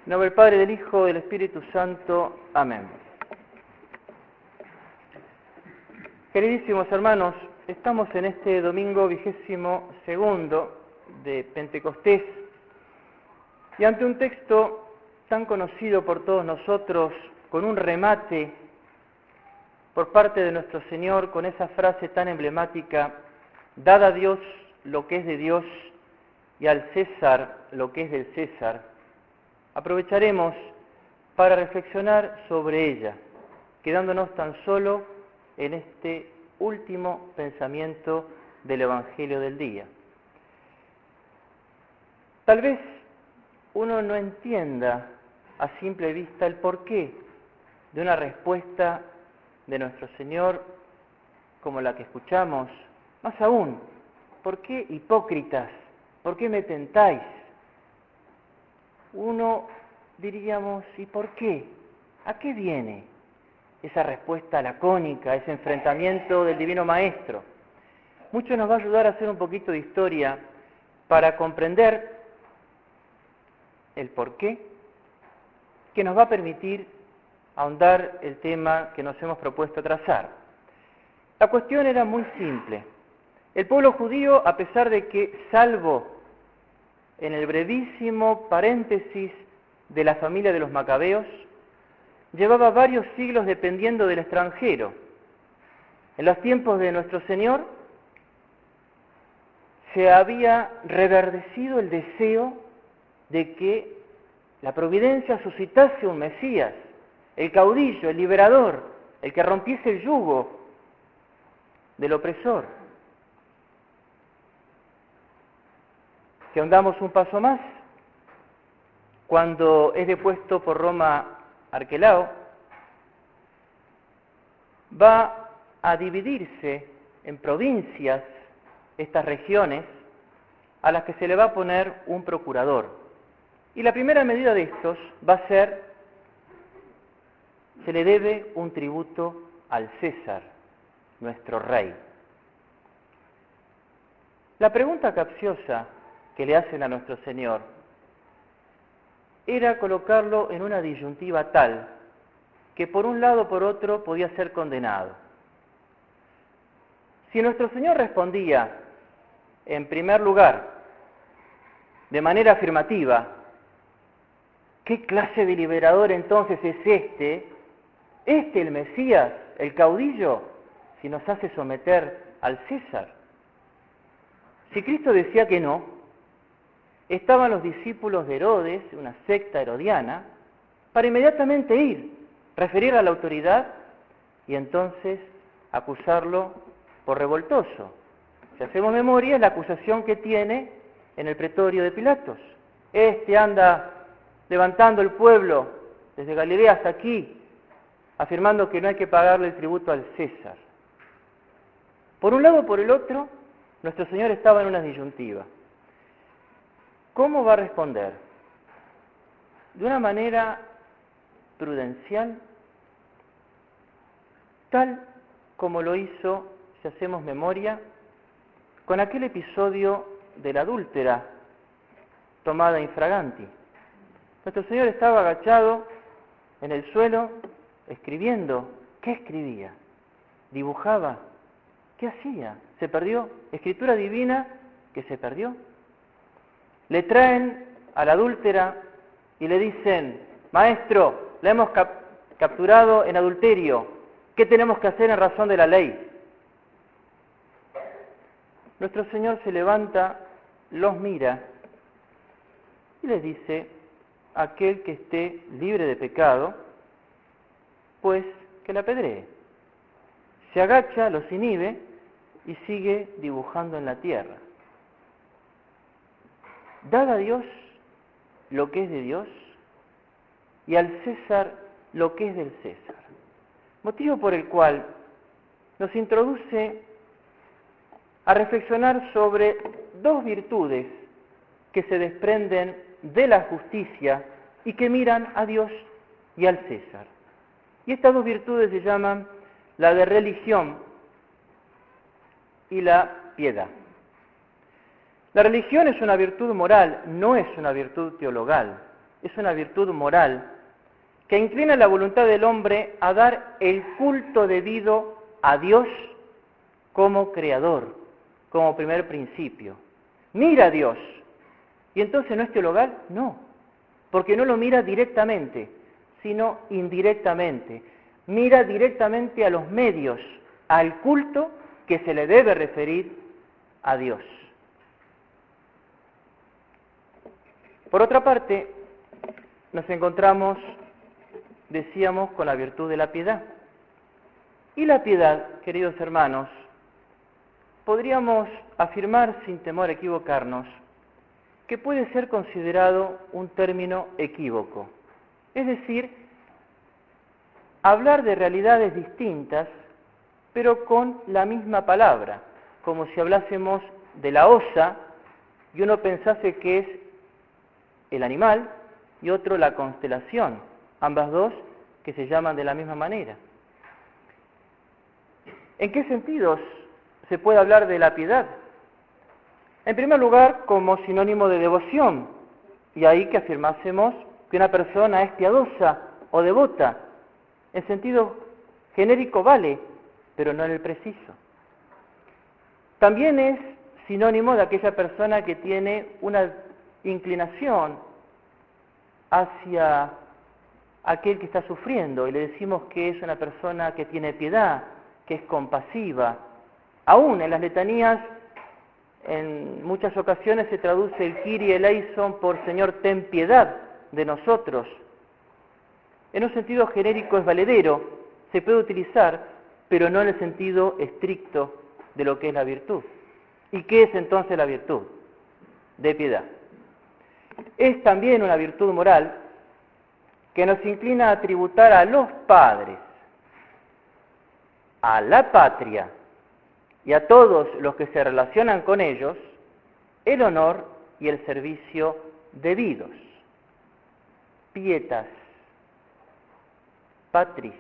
En nombre del Padre, del Hijo, del Espíritu Santo. Amén. Queridísimos hermanos, estamos en este domingo 22º de Pentecostés y ante un texto tan conocido por todos nosotros, con un remate por parte de nuestro Señor, con esa frase tan emblemática: dad a Dios lo que es de Dios y al César lo que es del César. Aprovecharemos para reflexionar sobre ella, quedándonos tan solo en este último pensamiento del Evangelio del día. Tal vez uno no entienda a simple vista el porqué de una respuesta de nuestro Señor como la que escuchamos. Más aún, ¿por qué hipócritas? ¿Por qué me tentáis? Uno diríamos, ¿y por qué? ¿A qué viene esa respuesta lacónica, ese enfrentamiento del Divino Maestro? Mucho nos va a ayudar a hacer un poquito de historia para comprender el porqué, que nos va a permitir ahondar el tema que nos hemos propuesto trazar. La cuestión era muy simple. El pueblo judío, a pesar de que, salvo en el brevísimo paréntesis de la familia de los Macabeos, llevaba varios siglos dependiendo del extranjero. En los tiempos de nuestro Señor se había reverdecido el deseo de que la providencia suscitase un Mesías, el caudillo, el liberador, el que rompiese el yugo del opresor. Si ahondamos un paso más, cuando es depuesto por Roma Arquelao, va a dividirse en provincias estas regiones a las que se le va a poner un procurador. Y la primera medida de estos va a ser: se le debe un tributo al César, nuestro rey. La pregunta capciosa que le hacen a nuestro Señor era colocarlo en una disyuntiva tal que por un lado o por otro podía ser condenado. Si nuestro Señor respondía, en primer lugar, de manera afirmativa: ¿qué clase de liberador entonces es este el Mesías, el caudillo, si nos hace someter al César? Si Cristo decía que no, estaban los discípulos de Herodes, una secta herodiana, para inmediatamente ir, referir a la autoridad y entonces acusarlo por revoltoso. Si hacemos memoria, es la acusación que tiene en el pretorio de Pilatos. Este anda levantando el pueblo desde Galilea hasta aquí, afirmando que no hay que pagarle el tributo al César. Por un lado o por el otro, nuestro Señor estaba en una disyuntiva. ¿Cómo va a responder? De una manera prudencial, tal como lo hizo, si hacemos memoria, con aquel episodio de la adúltera tomada infraganti. Nuestro Señor estaba agachado en el suelo, escribiendo. ¿Qué escribía? ¿Dibujaba? ¿Qué hacía? ¿Se perdió? ¿Escritura divina que se perdió? Le traen a la adúltera y le dicen: Maestro, la hemos capturado en adulterio. ¿Qué tenemos que hacer en razón de la ley? Nuestro Señor se levanta, los mira y les dice: aquel que esté libre de pecado, pues que la apedree. Se agacha, los inhibe y sigue dibujando en la tierra. Dad a Dios lo que es de Dios y al César lo que es del César. Motivo por el cual nos introduce a reflexionar sobre dos virtudes que se desprenden de la justicia y que miran a Dios y al César. Y estas dos virtudes se llaman la de religión y la piedad. La religión es una virtud moral, no es una virtud teologal. es una virtud moral que inclina la voluntad del hombre a dar el culto debido a Dios como creador, como primer principio. Mira a Dios. ¿Y entonces no es teologal? No, porque no lo mira directamente, sino indirectamente. Mira directamente a los medios, al culto que se le debe referir a Dios. Por otra parte, nos encontramos, decíamos, con la virtud de la piedad. Y la piedad, queridos hermanos, podríamos afirmar sin temor a equivocarnos que puede ser considerado un término equívoco. Es decir, hablar de realidades distintas, pero con la misma palabra, como si hablásemos de la osa y uno pensase que es el animal y otro la constelación, ambas dos que se llaman de la misma manera. ¿En qué sentidos se puede hablar de la piedad? En primer lugar, como sinónimo de devoción, y ahí que afirmásemos que una persona es piadosa o devota. En sentido genérico vale, pero no en el preciso. También es sinónimo de aquella persona que tiene una inclinación hacia aquel que está sufriendo, y le decimos que es una persona que tiene piedad, que es compasiva. Aún en las letanías, en muchas ocasiones se traduce el Kyrie eleison por Señor, ten piedad de nosotros. En un sentido genérico es valedero, se puede utilizar, pero no en el sentido estricto de lo que es la virtud. ¿Y qué es entonces la virtud? De piedad. Es también una virtud moral que nos inclina a tributar a los padres, a la patria y a todos los que se relacionan con ellos, el honor y el servicio debidos. Pietas, patris,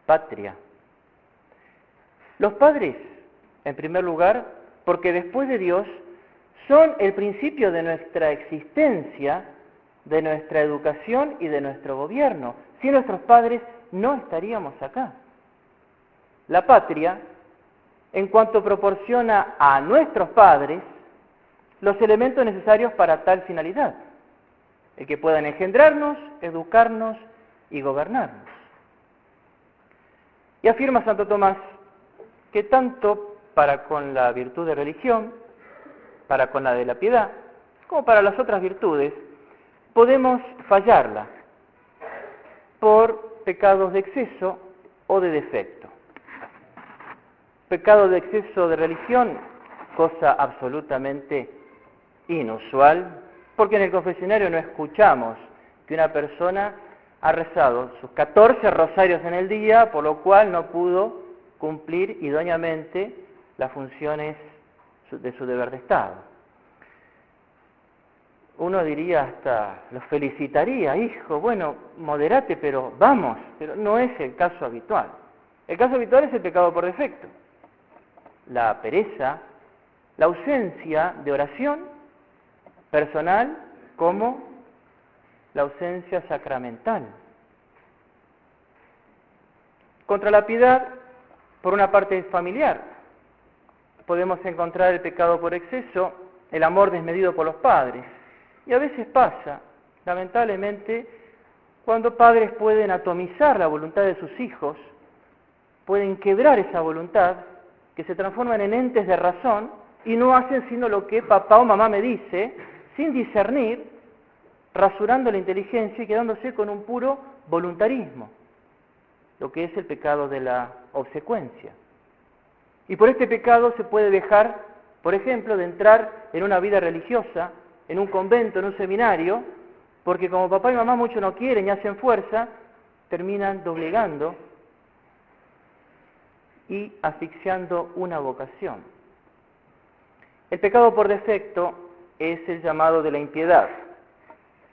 patria. Los padres, en primer lugar, porque después de Dios, son el principio de nuestra existencia, de nuestra educación y de nuestro gobierno. Sin nuestros padres no estaríamos acá. La patria, en cuanto proporciona a nuestros padres los elementos necesarios para tal finalidad, el que puedan engendrarnos, educarnos y gobernarnos. Y afirma Santo Tomás que tanto para con la virtud de religión, para con la de la piedad, como para las otras virtudes, podemos fallarla por pecados de exceso o de defecto. Pecado de exceso de religión, cosa absolutamente inusual, porque en el confesionario no escuchamos que una persona ha rezado sus 14 rosarios en el día, por lo cual no pudo cumplir idóneamente las funciones de su deber de Estado. Uno diría hasta, los felicitaría, hijo, bueno, moderate, pero vamos, pero no es el caso habitual. El caso habitual es el pecado por defecto. La pereza, la ausencia de oración personal como la ausencia sacramental. Contra la piedad, por una parte familiar, podemos encontrar el pecado por exceso, el amor desmedido por los padres. Y a veces pasa, lamentablemente, cuando padres pueden atomizar la voluntad de sus hijos, pueden quebrar esa voluntad, que se transforman en entes de razón y no hacen sino lo que papá o mamá me dice, sin discernir, rasurando la inteligencia y quedándose con un puro voluntarismo, lo que es el pecado de la obsecuencia. Y por este pecado se puede dejar, por ejemplo, de entrar en una vida religiosa, en un convento, en un seminario, porque como papá y mamá mucho no quieren y hacen fuerza, terminan doblegando y asfixiando una vocación. El pecado por defecto es el llamado de la impiedad.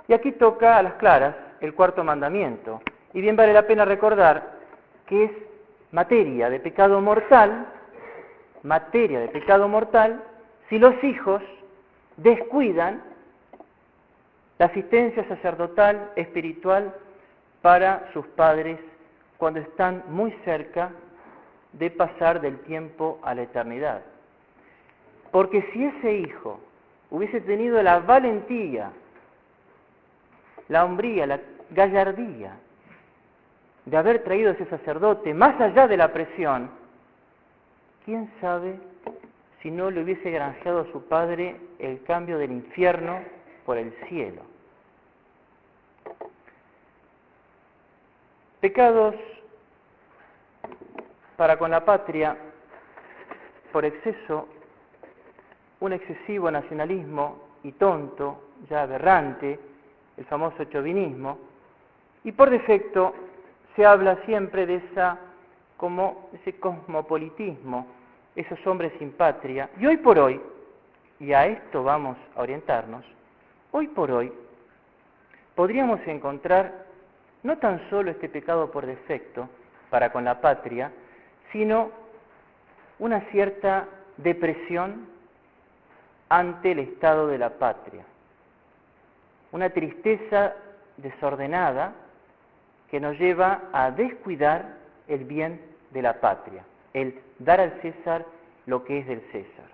Y aquí toca a las claras el cuarto mandamiento. Y bien vale la pena recordar que es materia de pecado mortal, si los hijos descuidan la asistencia sacerdotal, espiritual para sus padres cuando están muy cerca de pasar del tiempo a la eternidad. Porque si ese hijo hubiese tenido la valentía, la hombría, la gallardía de haber traído a ese sacerdote más allá de la presión, quién sabe si no le hubiese granjeado a su padre el cambio del infierno por el cielo. Pecados para con la patria por exceso, un excesivo nacionalismo y tonto, ya aberrante, el famoso chauvinismo, y por defecto se habla siempre de ese cosmopolitismo, esos hombres sin patria. Y hoy por hoy, y a esto vamos a orientarnos, hoy por hoy podríamos encontrar no tan solo este pecado por defecto para con la patria, sino una cierta depresión ante el estado de la patria, una tristeza desordenada que nos lleva a descuidar el bien de la patria, el dar al César lo que es del César.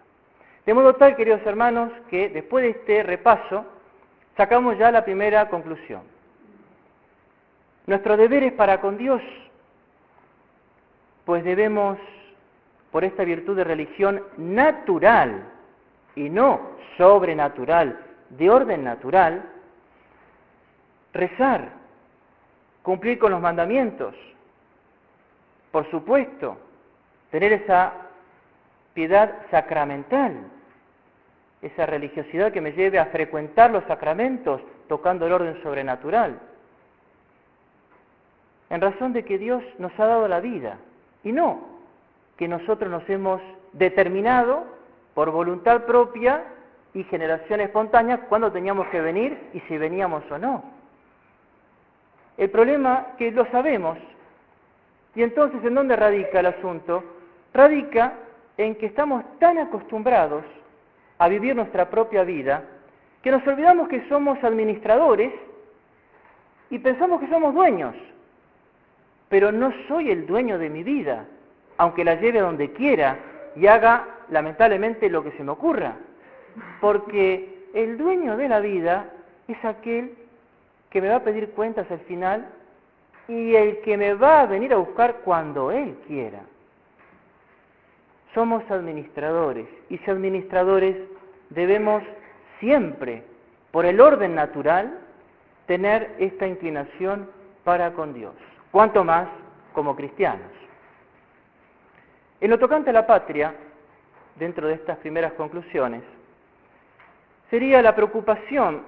De modo tal, queridos hermanos, que después de este repaso sacamos ya la primera conclusión. Nuestro deber es para con Dios, pues debemos, por esta virtud de religión natural y no sobrenatural, de orden natural, rezar, cumplir con los mandamientos, por supuesto, tener esa piedad sacramental, esa religiosidad que me lleve a frecuentar los sacramentos tocando el orden sobrenatural, en razón de que Dios nos ha dado la vida y no que nosotros nos hemos determinado por voluntad propia y generación espontánea cuándo teníamos que venir y si veníamos o no. El problema que lo sabemos, y entonces ¿en dónde radica el asunto? Radica en que estamos tan acostumbrados a vivir nuestra propia vida que nos olvidamos que somos administradores y pensamos que somos dueños. Pero no soy el dueño de mi vida, aunque la lleve a donde quiera y haga lamentablemente lo que se me ocurra, porque el dueño de la vida es aquel que me va a pedir cuentas al final y el que me va a venir a buscar cuando él quiera. Somos administradores, y si administradores debemos siempre, por el orden natural, tener esta inclinación para con Dios, cuanto más como cristianos. En lo tocante a la patria, dentro de estas primeras conclusiones, sería la preocupación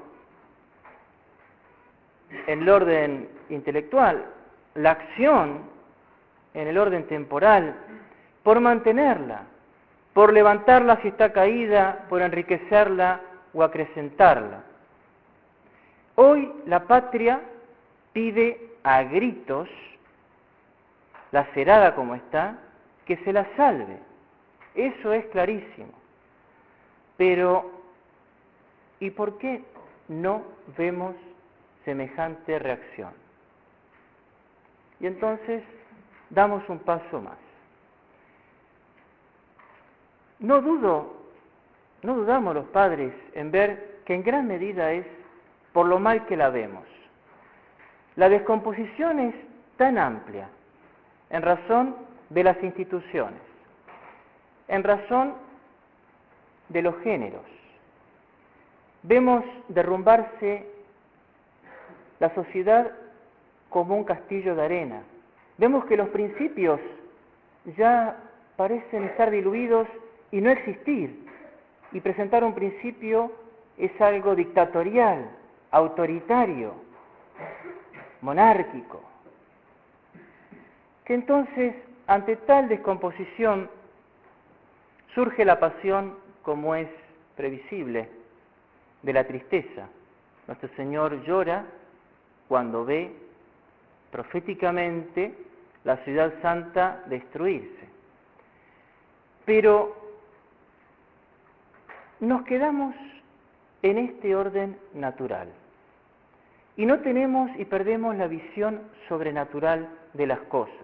en el orden intelectual, la acción en el orden temporal, por mantenerla, por levantarla si está caída, por enriquecerla o acrecentarla. Hoy la patria pide a gritos, lacerada como está, que se la salve. Eso es clarísimo. Pero, ¿y por qué no vemos semejante reacción? Y entonces damos un paso más. No dudamos los padres en ver que en gran medida es por lo mal que la vemos. La descomposición es tan amplia en razón de las instituciones, en razón de los géneros. Vemos derrumbarse la sociedad como un castillo de arena. Vemos que los principios ya parecen estar diluidos y no existir. Y presentar un principio es algo dictatorial, autoritario, monárquico. Que entonces, ante tal descomposición, surge la pasión, como es previsible, de la tristeza. Nuestro Señor llora cuando ve proféticamente la ciudad santa destruirse. Pero nos quedamos en este orden natural. y no tenemos y perdemos la visión sobrenatural de las cosas.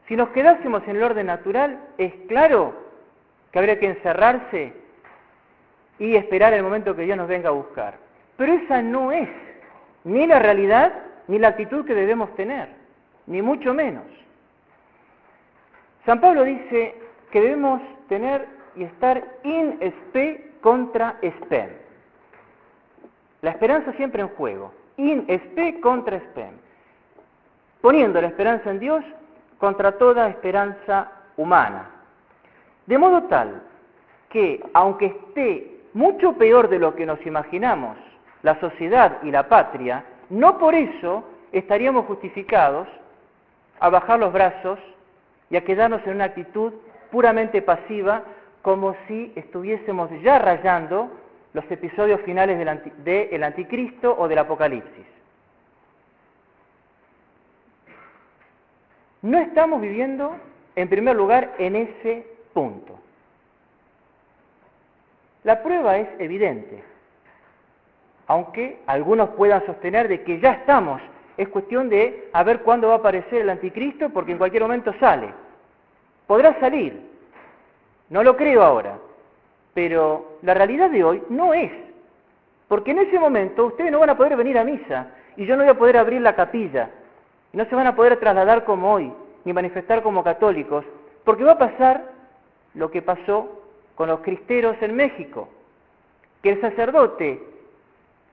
Si nos quedásemos en el orden natural, es claro que habría que encerrarse y esperar el momento que Dios nos venga a buscar. Pero esa no es ni la realidad ni la actitud que debemos tener, ni mucho menos. San Pablo dice que debemos tener y estar in spe contra spem. La esperanza siempre en juego, in spe contra spem, poniendo la esperanza en Dios contra toda esperanza humana. De modo tal que, aunque esté mucho peor de lo que nos imaginamos la sociedad y la patria, no por eso estaríamos justificados a bajar los brazos y a quedarnos en una actitud puramente pasiva, como si estuviésemos ya rayando los episodios finales del Anticristo o del Apocalipsis. No estamos viviendo, en primer lugar, en ese punto. La prueba es evidente, aunque algunos puedan sostener de que ya estamos. Es cuestión de a ver cuándo va a aparecer el Anticristo, porque en cualquier momento sale. Podrá salir, no lo creo ahora, pero la realidad de hoy no es, porque en ese momento ustedes no van a poder venir a misa, y yo no voy a poder abrir la capilla, y no se van a poder trasladar como hoy, ni manifestar como católicos, porque va a pasar lo que pasó con los cristeros en México, que el sacerdote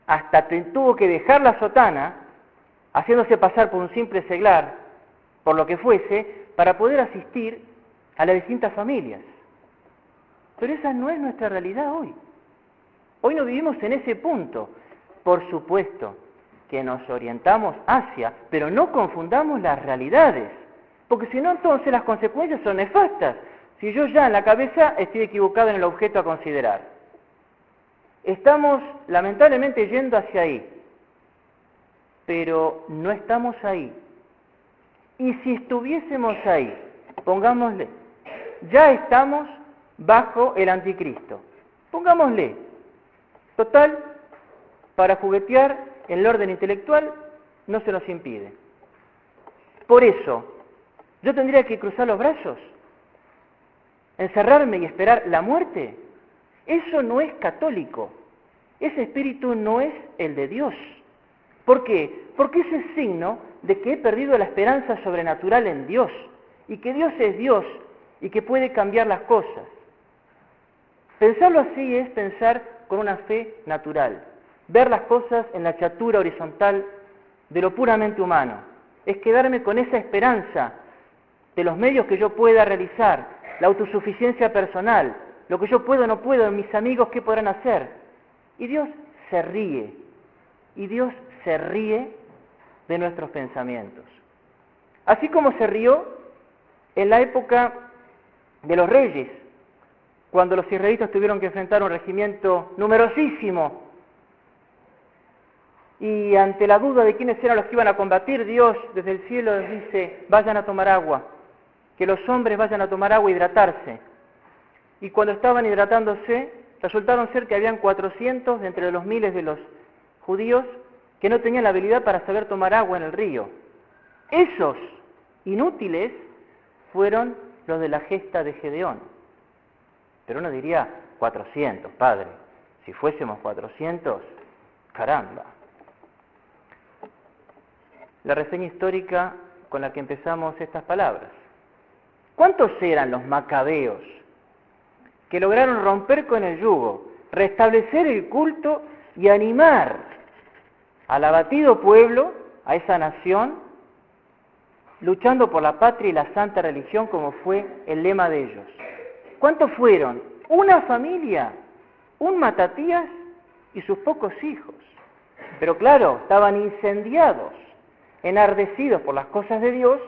hasta tuvo que dejar la sotana, haciéndose pasar por un simple seglar, por lo que fuese, para poder asistir a las distintas familias. Pero esa no es nuestra realidad hoy. Hoy no vivimos en ese punto. Por supuesto que nos orientamos hacia, pero no confundamos las realidades, porque si no, entonces las consecuencias son nefastas. Si yo ya en la cabeza estoy equivocado en el objeto a considerar. Estamos lamentablemente yendo hacia ahí, pero no estamos ahí. Y si estuviésemos ahí, pongámosle, ya estamos bajo el Anticristo. Pongámosle, total, para juguetear en el orden intelectual no se nos impide. Por eso, ¿yo tendría que cruzar los brazos? ¿Encerrarme y esperar la muerte? Eso no es católico. Ese espíritu no es el de Dios. ¿Por qué? Porque ese es signo de que he perdido la esperanza sobrenatural en Dios, y que Dios es Dios y que puede cambiar las cosas. Pensarlo así es pensar con una fe natural, ver las cosas en la chatura horizontal de lo puramente humano. Es quedarme con esa esperanza de los medios que yo pueda realizar, la autosuficiencia personal, lo que yo puedo o no puedo, mis amigos qué podrán hacer. Y Dios se ríe, y Dios se ríe de nuestros pensamientos. Así como se rió en la época de los reyes, cuando los israelitas tuvieron que enfrentar un regimiento numerosísimo, y ante la duda de quiénes eran los que iban a combatir, Dios desde el cielo les dice, vayan a tomar agua, que los hombres vayan a tomar agua e hidratarse. Y cuando estaban hidratándose, resultaron ser que habían 400 de entre los miles de los judíos que no tenían la habilidad para saber tomar agua en el río. Esos inútiles fueron los de la gesta de Gedeón. Pero uno diría, 400, padre, si fuésemos 400, caramba. La reseña histórica con la que empezamos estas palabras. ¿Cuántos eran los macabeos que lograron romper con el yugo, restablecer el culto y animar al abatido pueblo, a esa nación, luchando por la patria y la santa religión, como fue el lema de ellos? ¿Cuántos fueron? Una familia, un Matatías y sus pocos hijos. Pero claro, estaban incendiados, enardecidos por las cosas de Dios,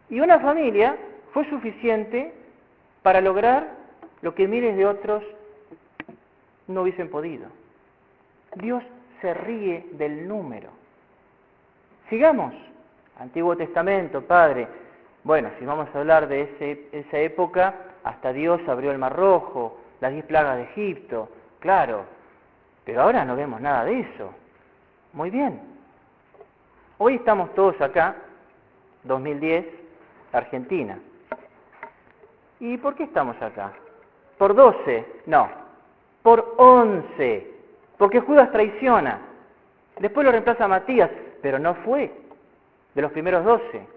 y una familia fue suficiente para lograr lo que miles de otros no hubiesen podido. Dios se ríe del número. Sigamos. Antiguo Testamento, Padre. Bueno, si vamos a hablar de esa época, hasta Dios abrió el Mar Rojo, las 10 plagas de Egipto, claro. Pero ahora no vemos nada de eso. Muy bien. Hoy estamos todos acá, 2010, Argentina. ¿Y por qué estamos acá? ¿Por 12? No, por 11. Porque Judas traiciona. Después lo reemplaza Matías, pero no fue de los primeros 12.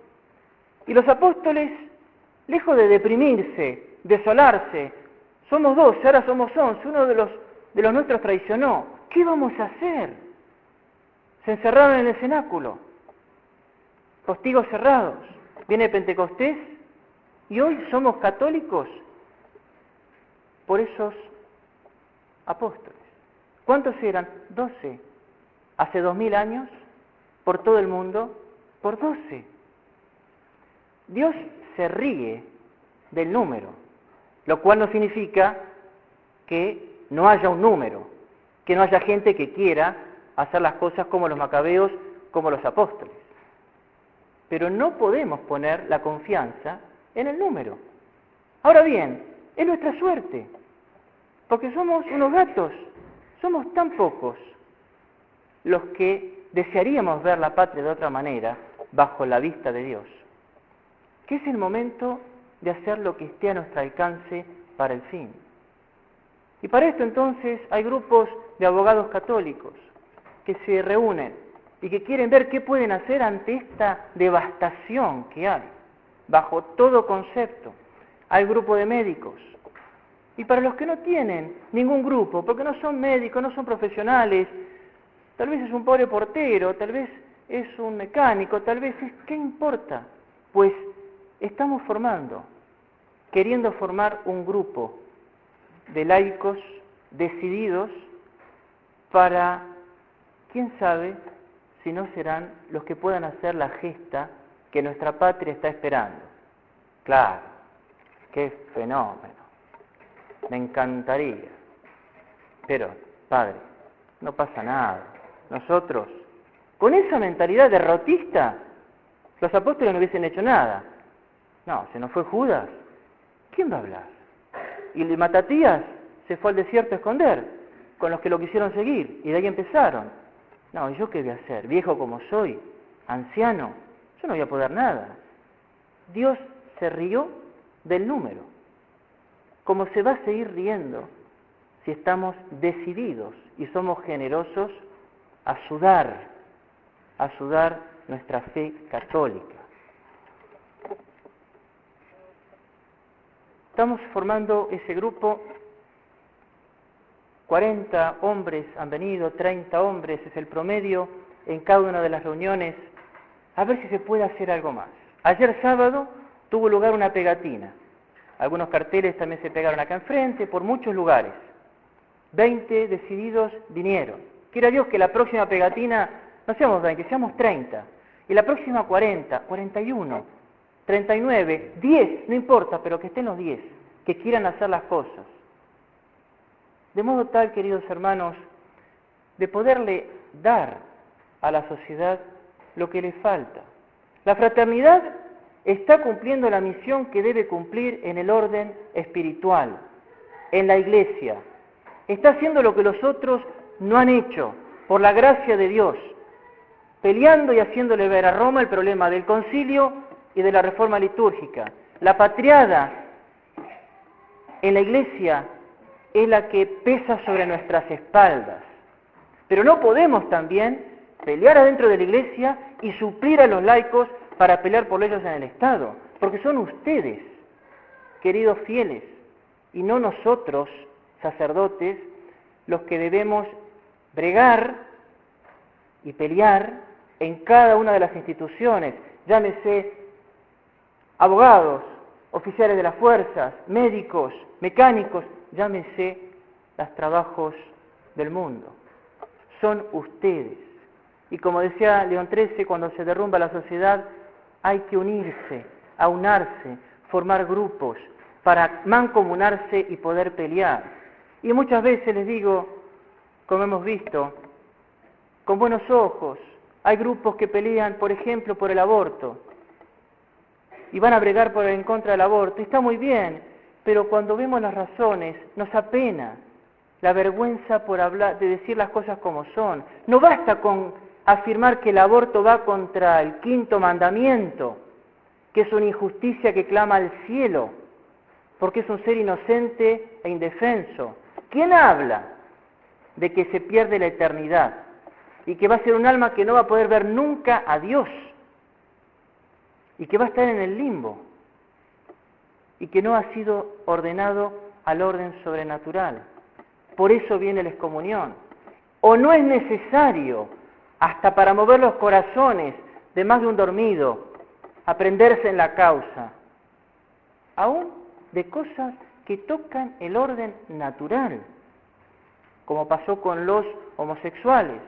Y los apóstoles, lejos de deprimirse, desolarse, somos 12, ahora somos 11, uno de los nuestros traicionó. ¿Qué vamos a hacer? Se encerraron en el cenáculo, postigos cerrados. Viene Pentecostés y hoy somos católicos por esos apóstoles. ¿Cuántos eran? 12. Hace 2000 años, por todo el mundo, por 12. Dios se ríe del número, lo cual no significa que no haya un número, que no haya gente que quiera hacer las cosas como los macabeos, como los apóstoles. Pero no podemos poner la confianza en el número. Ahora bien, es nuestra suerte, porque somos unos gatos, somos tan pocos los que desearíamos ver la patria de otra manera bajo la vista de Dios, que es el momento de hacer lo que esté a nuestro alcance para el fin. Y para esto entonces hay grupos de abogados católicos que se reúnen y que quieren ver qué pueden hacer ante esta devastación que hay, bajo todo concepto. Hay grupo de médicos. Y para los que no tienen ningún grupo, porque no son médicos, no son profesionales, tal vez es un pobre portero, tal vez es un mecánico, tal vez es... ¿Qué importa? Pues estamos queriendo formar un grupo de laicos decididos para, quién sabe, si no serán los que puedan hacer la gesta que nuestra patria está esperando. Claro, qué fenómeno, me encantaría. Pero, Padre, no pasa nada. Nosotros, con esa mentalidad derrotista, los apóstoles no hubiesen hecho nada. No, se nos fue Judas. ¿Quién va a hablar? Y Matatías se fue al desierto a esconder con los que lo quisieron seguir, y de ahí empezaron. No, ¿y yo qué voy a hacer? Viejo como soy, anciano, yo no voy a poder nada. Dios se rió del número, como se va a seguir riendo si estamos decididos y somos generosos a sudar nuestra fe católica. Estamos formando ese grupo, 40 hombres han venido, 30 hombres es el promedio en cada una de las reuniones, a ver si se puede hacer algo más. Ayer sábado tuvo lugar una pegatina, algunos carteles también se pegaron acá enfrente, por muchos lugares. 20 decididos vinieron. Quiera Dios que la próxima pegatina no seamos 20, seamos 30, y la próxima 40, 41, 39, 10, no importa, pero que estén los 10, que quieran hacer las cosas. De modo tal, queridos hermanos, de poderle dar a la sociedad lo que le falta. La fraternidad está cumpliendo la misión que debe cumplir en el orden espiritual, en la Iglesia. Está haciendo lo que los otros no han hecho, por la gracia de Dios, peleando y haciéndole ver a Roma el problema del concilio y de la reforma litúrgica. La patriada en la Iglesia es la que pesa sobre nuestras espaldas. Pero no podemos también pelear adentro de la Iglesia y suplir a los laicos para pelear por ellos en el Estado, porque son ustedes, queridos fieles, y no nosotros, sacerdotes, los que debemos bregar y pelear en cada una de las instituciones, llámese abogados, oficiales de las fuerzas, médicos, mecánicos, llámese los trabajos del mundo. Son ustedes. Y como decía León XIII, cuando se derrumba la sociedad, hay que unirse, aunarse, formar grupos para mancomunarse y poder pelear. Y muchas veces les digo, como hemos visto, con buenos ojos, hay grupos que pelean, por ejemplo, por el aborto, y van a bregar en contra del aborto, y está muy bien, pero cuando vemos las razones, nos apena la vergüenza por hablar, de decir las cosas como son. No basta con afirmar que el aborto va contra el 5.º mandamiento, que es una injusticia que clama al cielo, porque es un ser inocente e indefenso. ¿Quién habla de que se pierde la eternidad y que va a ser un alma que no va a poder ver nunca a Dios y que va a estar en el limbo y que no ha sido ordenado al orden sobrenatural? Por eso viene la excomunión. ¿O no es necesario, hasta para mover los corazones de más de un dormido, aprenderse en la causa, aún de cosas que tocan el orden natural, como pasó con los homosexuales,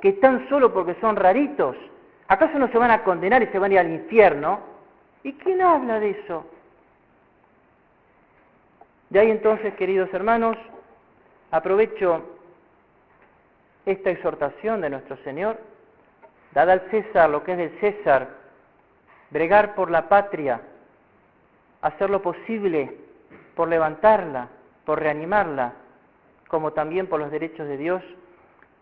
que tan solo porque son raritos, ¿acaso no se van a condenar y se van a ir al infierno? ¿Y quién habla de eso? De ahí entonces, queridos hermanos, aprovecho esta exhortación de nuestro Señor, dada al César lo que es del César, bregar por la patria, hacer lo posible por levantarla, por reanimarla, como también por los derechos de Dios,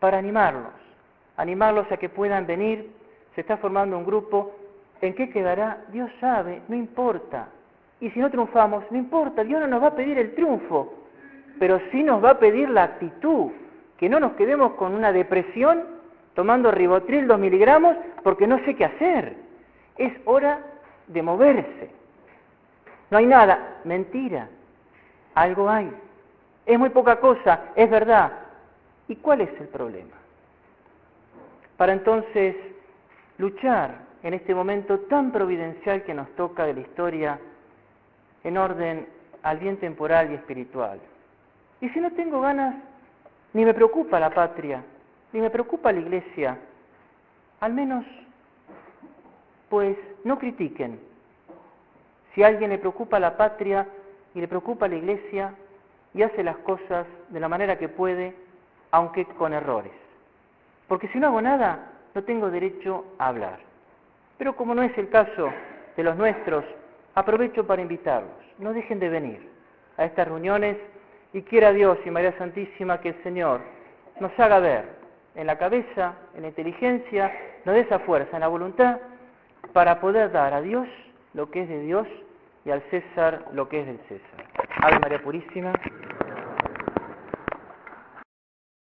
para animarlos a que puedan venir. Se está formando un grupo. ¿En qué quedará? Dios sabe, no importa. Y si no triunfamos, no importa, Dios no nos va a pedir el triunfo, pero sí nos va a pedir la actitud, que no nos quedemos con una depresión tomando Rivotril 2 miligramos porque no sé qué hacer. Es hora de moverse. No hay nada, mentira, algo hay. Es muy poca cosa, es verdad. ¿Y cuál es el problema? Para entonces luchar en este momento tan providencial que nos toca de la historia en orden al bien temporal y espiritual. Y si no tengo ganas, ni me preocupa la patria, ni me preocupa la iglesia, al menos, pues, no critiquen. Si a alguien le preocupa la patria y le preocupa la iglesia y hace las cosas de la manera que puede, aunque con errores. Porque si no hago nada, no tengo derecho a hablar. Pero como no es el caso de los nuestros, aprovecho para invitarlos. No dejen de venir a estas reuniones y quiera Dios y María Santísima que el Señor nos haga ver en la cabeza, en la inteligencia, nos dé esa fuerza, en la voluntad, para poder dar a Dios lo que es de Dios y al César lo que es del César. Ave María Purísima.